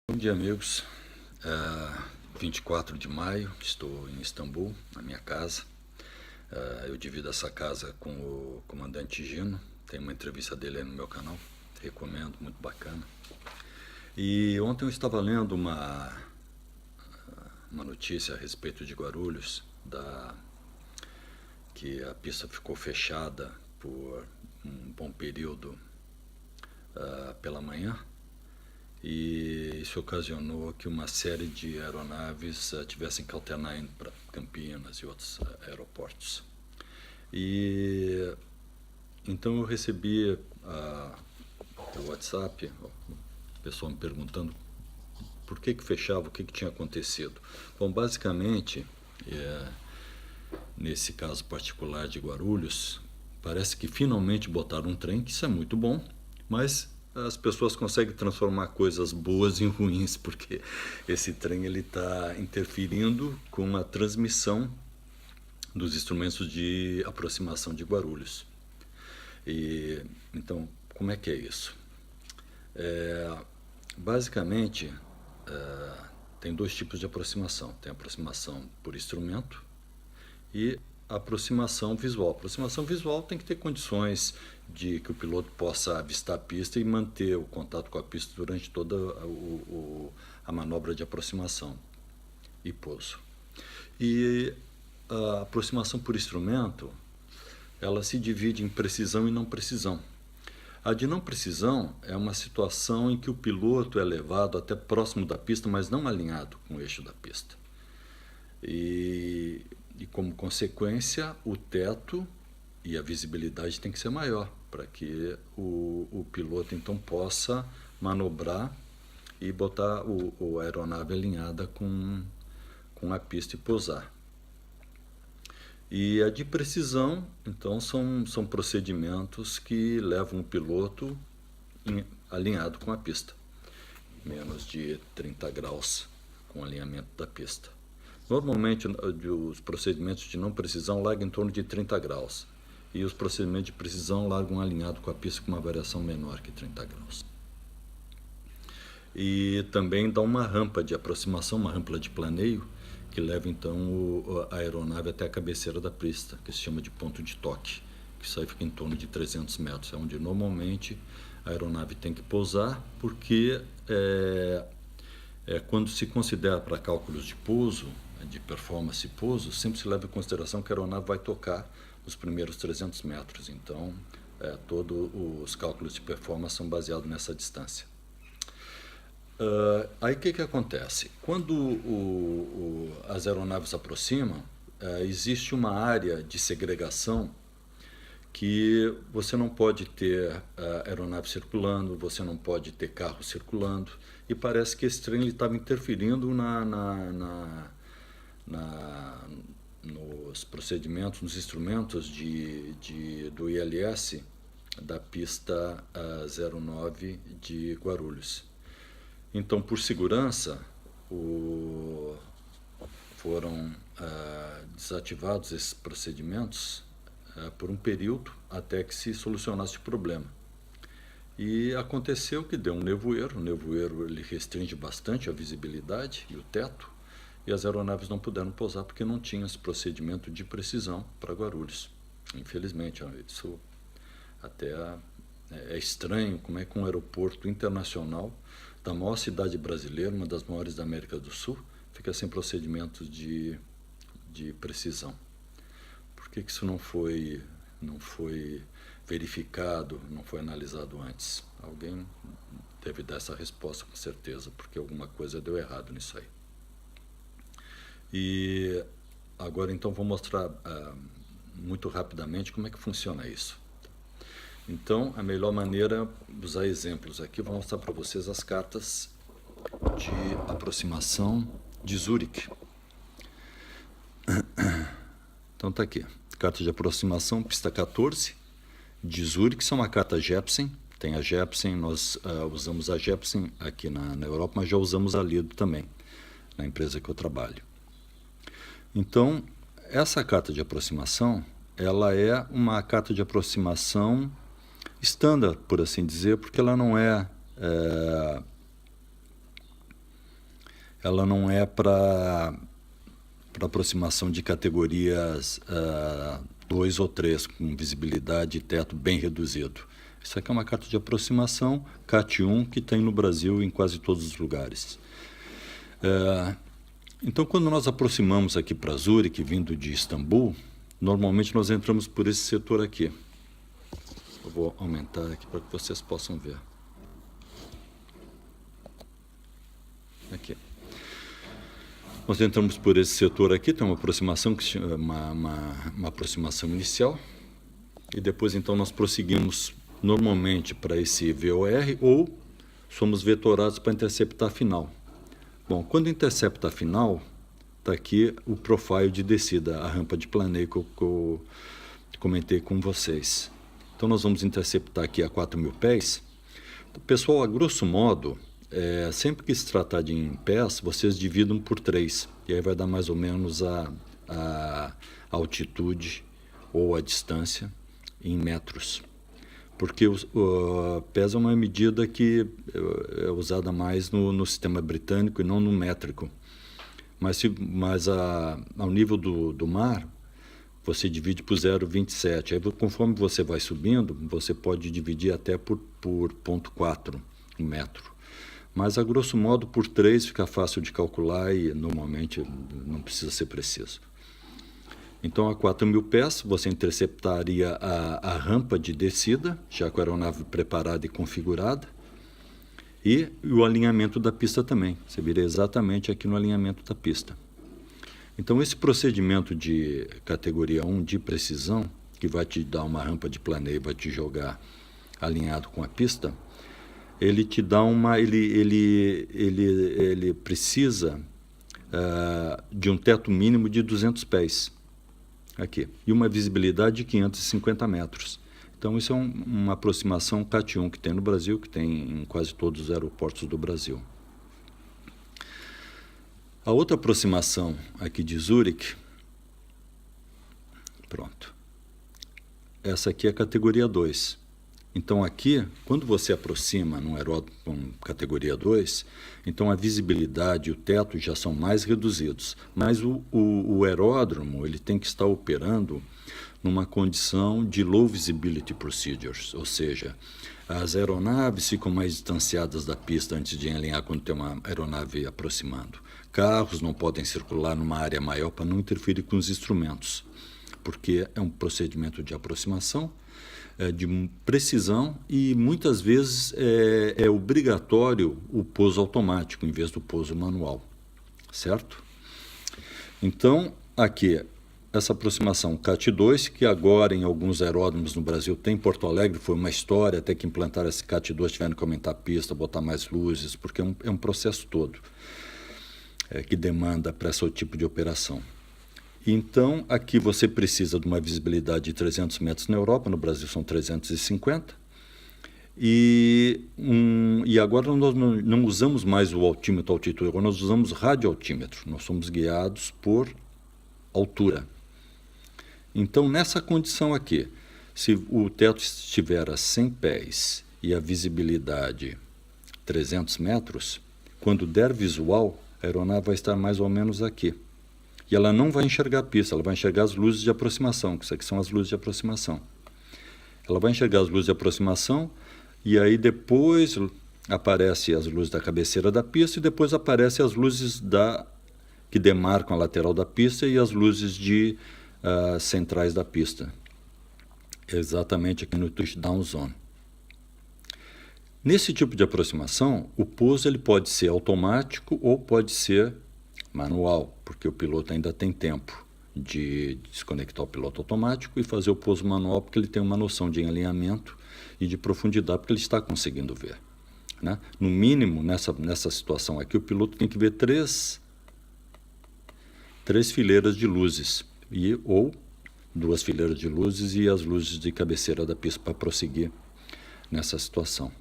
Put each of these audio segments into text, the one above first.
Bom dia, amigos. 24 de maio, estou em Istambul, na minha casa. Eu divido essa casa com o comandante Gino. Tem uma entrevista dele aí no meu canal. Recomendo, muito bacana. E ontem eu estava lendo uma notícia a respeito de Guarulhos, que a pista ficou fechada por um bom período pela manhã. E isso ocasionou que uma série de aeronaves tivessem que alternar indo para Campinas e outros aeroportos. E então eu recebi o WhatsApp, o pessoal me perguntando por que fechava, o que tinha acontecido. Bom, basicamente, nesse caso particular de Guarulhos, parece que finalmente botaram um trem, que isso é muito bom, mas as pessoas conseguem transformar coisas boas em ruins, porque esse trem está interferindo com a transmissão dos instrumentos de aproximação de Guarulhos. E então, como é que é isso? Basicamente, tem dois tipos de aproximação. Tem a aproximação por instrumento e aproximação visual. Aproximação visual tem que ter condições de que o piloto possa avistar a pista e manter o contato com a pista durante toda a manobra de aproximação e pouso. E a aproximação por instrumento, ela se divide em precisão e não precisão. A de não precisão é uma situação em que o piloto é levado até próximo da pista, mas não alinhado com o eixo da pista. E como consequência, o teto e a visibilidade tem que ser maior para que o piloto então possa manobrar e botar a aeronave alinhada com a pista e pousar. E a de precisão, então, são procedimentos que levam o piloto alinhado com a pista, menos de 30 graus com o alinhamento da pista. Normalmente, os procedimentos de não precisão largam em torno de 30 graus. E os procedimentos de precisão largam alinhado com a pista com uma variação menor que 30 graus. E também dá uma rampa de aproximação, uma rampa de planeio, que leva então a aeronave até a cabeceira da pista, que se chama de ponto de toque, que isso aí fica em torno de 300 metros. É onde normalmente a aeronave tem que pousar, porque quando se considera para cálculos de pouso, de performance e pouso, sempre se leva em consideração que a aeronave vai tocar os primeiros 300 metros. Então, todos os cálculos de performance são baseados nessa distância. Aí o que acontece? Quando as aeronaves aproximam, existe uma área de segregação que você não pode ter aeronave circulando, você não pode ter carro circulando, e parece que esse trem estava interferindo nos procedimentos, nos instrumentos do ILS da pista 09 de Guarulhos. Então, por segurança, foram desativados esses procedimentos por um período até que se solucionasse o problema. E aconteceu que deu um nevoeiro. O nevoeiro ele restringe bastante a visibilidade e o teto, e as aeronaves não puderam pousar porque não tinha esse procedimento de precisão para Guarulhos. Infelizmente, isso até é estranho, como é que um aeroporto internacional da maior cidade brasileira, uma das maiores da América do Sul, fica sem procedimentos de precisão. Por que isso não foi verificado, não foi analisado antes? Alguém deve dar essa resposta com certeza, porque alguma coisa deu errado nisso aí. E agora então vou mostrar muito rapidamente como é que funciona isso. Então, a melhor maneira é usar exemplos aqui. Vou mostrar para vocês as cartas de aproximação de Zurich. Então tá aqui, carta de aproximação, pista 14, de Zurich, são uma carta Jepsen. Tem a Jepsen, nós usamos a Jepsen aqui na Europa, mas já usamos a Lido também, na empresa que eu trabalho. Então, essa carta de aproximação, ela é uma carta de aproximação estándar, por assim dizer, porque ela não é ela não é para aproximação de categorias 2 ou 3, com visibilidade e teto bem reduzido. Isso aqui é uma carta de aproximação CAT 1 que tem no Brasil em quase todos os lugares. Então, quando nós aproximamos aqui para Zurique, vindo de Istambul, normalmente nós entramos por esse setor aqui. Eu vou aumentar aqui para que vocês possam ver. Aqui. Nós entramos por esse setor aqui, tem uma aproximação que se chama uma aproximação inicial, e depois então nós prosseguimos normalmente para esse VOR ou somos vetorados para interceptar a final. Bom, quando intercepta a final, está aqui o profile de descida, a rampa de planeio que eu comentei com vocês. Então nós vamos interceptar aqui a 4.000 pés. Pessoal, a grosso modo, sempre que se tratar de em pés, vocês dividam por 3, e aí vai dar mais ou menos a altitude ou a distância em metros. Porque o pés é uma medida que é usada mais no sistema britânico e não no métrico. Mas ao nível do mar, você divide por 0,27. Aí, conforme você vai subindo, você pode dividir até por 0,4 metro. Mas, a grosso modo, por 3 fica fácil de calcular e, normalmente, não precisa ser preciso. Então, a 4.000 pés, você interceptaria a rampa de descida, já com a aeronave preparada e configurada, e o alinhamento da pista também. Você viria exatamente aqui no alinhamento da pista. Então, esse procedimento de categoria 1 de precisão, que vai te dar uma rampa de planeio, vai te jogar alinhado com a pista, ele te dá ele precisa de um teto mínimo de 200 pés. Aqui, e uma visibilidade de 550 metros. Então, isso é uma aproximação CAT 1 que tem no Brasil, que tem em quase todos os aeroportos do Brasil. A outra aproximação aqui de Zurique, pronto, essa aqui é a categoria 2. Então, aqui, quando você aproxima num aeródromo com categoria 2, então a visibilidade e o teto já são mais reduzidos. Mas o aeródromo ele tem que estar operando numa condição de low visibility procedures, ou seja, as aeronaves ficam mais distanciadas da pista antes de alinhar quando tem uma aeronave aproximando. Carros não podem circular numa área maior para não interferir com os instrumentos, porque é um procedimento de aproximação, de precisão, e muitas vezes é obrigatório o pouso automático em vez do pouso manual, certo? Então, aqui, essa aproximação CAT 2, que agora em alguns aeródromos no Brasil tem. Porto Alegre foi uma história, até que implantaram esse CAT 2, tiveram que aumentar a pista, botar mais luzes, porque é um processo todo que demanda para esse tipo de operação. Então, aqui você precisa de uma visibilidade de 300 metros na Europa, no Brasil são 350. E agora nós não usamos mais o altímetro altitude, agora nós usamos radioaltímetro. Nós somos guiados por altura. Então, nessa condição aqui, se o teto estiver a 100 pés e a visibilidade 300 metros, quando der visual, a aeronave vai estar mais ou menos aqui. E ela não vai enxergar a pista, ela vai enxergar as luzes de aproximação, que isso aqui são as luzes de aproximação. Ela vai enxergar as luzes de aproximação e aí depois aparecem as luzes da cabeceira da pista e depois aparecem as luzes que demarcam a lateral da pista e as luzes centrais da pista. Exatamente aqui no touchdown zone. Nesse tipo de aproximação, o pouso ele pode ser automático ou pode ser manual, porque o piloto ainda tem tempo de desconectar o piloto automático e fazer o pouso manual, porque ele tem uma noção de alinhamento e de profundidade, porque ele está conseguindo ver, né? No mínimo, nessa situação aqui, o piloto tem que ver três fileiras de luzes, ou 2 fileiras de luzes e as luzes de cabeceira da pista para prosseguir nessa situação.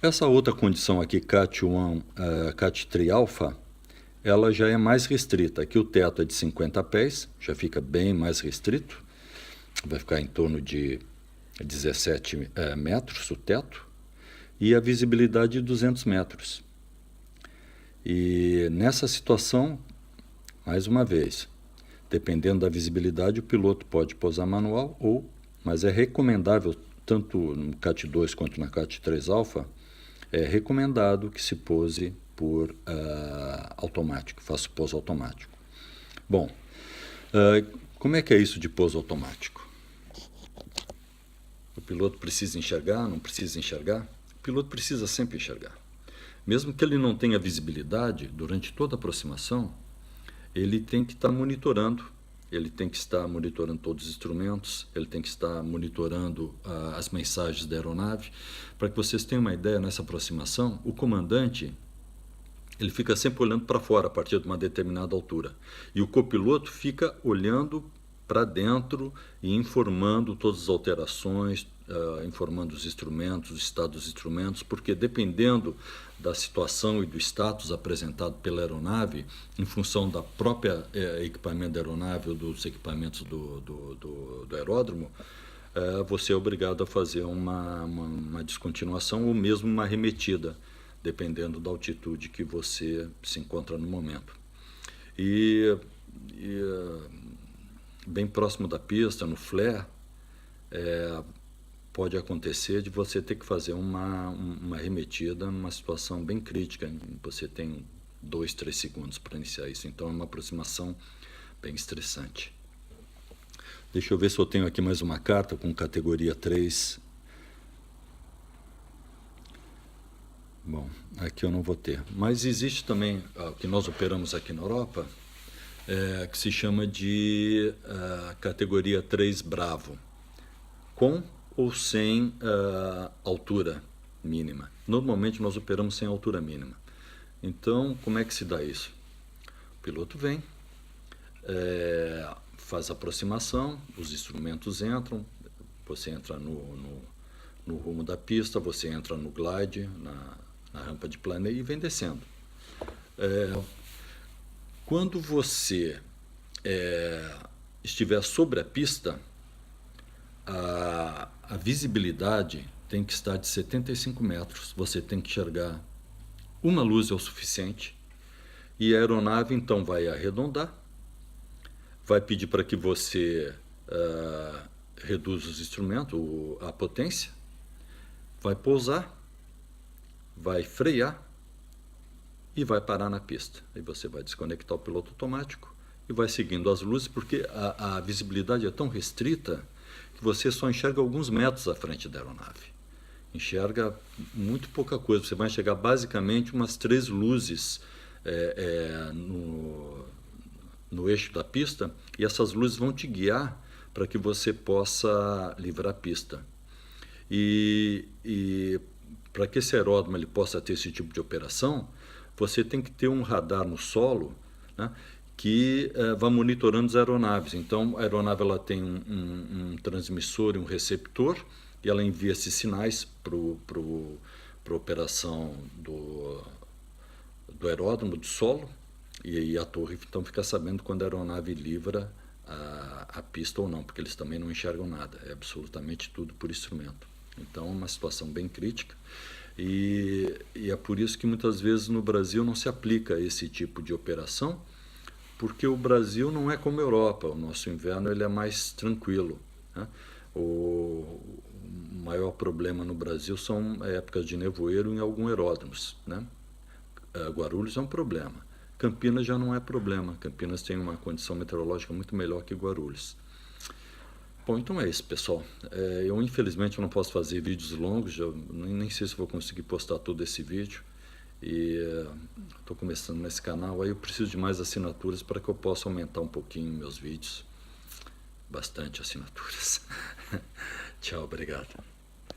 Essa outra condição aqui, CAT 1, CAT 3 alfa, ela já é mais restrita. Aqui o teto é de 50 pés, já fica bem mais restrito, vai ficar em torno de 17 metros o teto, e a visibilidade de 200 metros. E nessa situação, mais uma vez, dependendo da visibilidade, o piloto pode pousar manual mas é recomendável, tanto no CAT 2 quanto na CAT 3 Alpha, é recomendado que se pouse por automático, faça o pouso automático. Bom, como é que é isso de pouso automático? O piloto precisa enxergar, não precisa enxergar? O piloto precisa sempre enxergar. Mesmo que ele não tenha visibilidade, durante toda a aproximação, ele tem que estar monitorando. Ele tem que estar monitorando todos os instrumentos, ele tem que estar monitorando as mensagens da aeronave. Para que vocês tenham uma ideia, nessa aproximação, o comandante ele fica sempre olhando para fora a partir de uma determinada altura. E o copiloto fica olhando para dentro e informando todas as alterações, informando os instrumentos, o estado dos instrumentos, porque dependendo da situação e do status apresentado pela aeronave, em função da própria equipamento da aeronave ou dos equipamentos do aeródromo, você é obrigado a fazer uma descontinuação ou mesmo uma arremetida, dependendo da altitude que você se encontra no momento. Bem próximo da pista, no flare, pode acontecer de você ter que fazer uma arremetida numa situação bem crítica. Você tem 2, 3 segundos para iniciar isso, então é uma aproximação bem estressante. Deixa eu ver se eu tenho aqui mais uma carta com categoria 3. Bom, aqui eu não vou ter. Mas existe também, que nós operamos aqui na Europa, que se chama de categoria 3 Bravo, com ou sem altura mínima. Normalmente nós operamos sem altura mínima. Então, como é que se dá isso? O piloto vem, faz a aproximação, os instrumentos entram, você entra no rumo da pista, você entra no glide, na rampa de planeio e vem descendo. Quando você estiver sobre a pista, a visibilidade tem que estar de 75 metros. Você tem que enxergar uma luz é o suficiente. E a aeronave, então, vai arredondar, vai pedir para que você reduza os instrumentos, a potência, vai pousar, vai frear e vai parar na pista. Aí você vai desconectar o piloto automático e vai seguindo as luzes, porque a visibilidade é tão restrita que você só enxerga alguns metros à frente da aeronave. Enxerga muito pouca coisa. Você vai enxergar basicamente umas 3 luzes no eixo da pista, e essas luzes vão te guiar para que você possa livrar a pista. E para que esse aeródromo ele possa ter esse tipo de operação, você tem que ter um radar no solo, né, que vai monitorando as aeronaves. Então, a aeronave ela tem um transmissor e um receptor, e ela envia esses sinais para a operação do aeródromo, do solo, e a torre então fica sabendo quando a aeronave livra a pista ou não, porque eles também não enxergam nada, é absolutamente tudo por instrumento. Então, é uma situação bem crítica, e é por isso que muitas vezes no Brasil não se aplica esse tipo de operação, porque o Brasil não é como a Europa. O nosso inverno ele é mais tranquilo, né? O maior problema no Brasil são épocas de nevoeiro em alguns aeródromos, né? Guarulhos é um problema. Campinas já não é problema. Campinas tem uma condição meteorológica muito melhor que Guarulhos. Bom, então é isso, pessoal. Eu infelizmente não posso fazer vídeos longos, nem sei se vou conseguir postar todo esse vídeo. E estou começando nesse canal, aí eu preciso de mais assinaturas para que eu possa aumentar um pouquinho meus vídeos. Bastante assinaturas. Tchau, obrigado.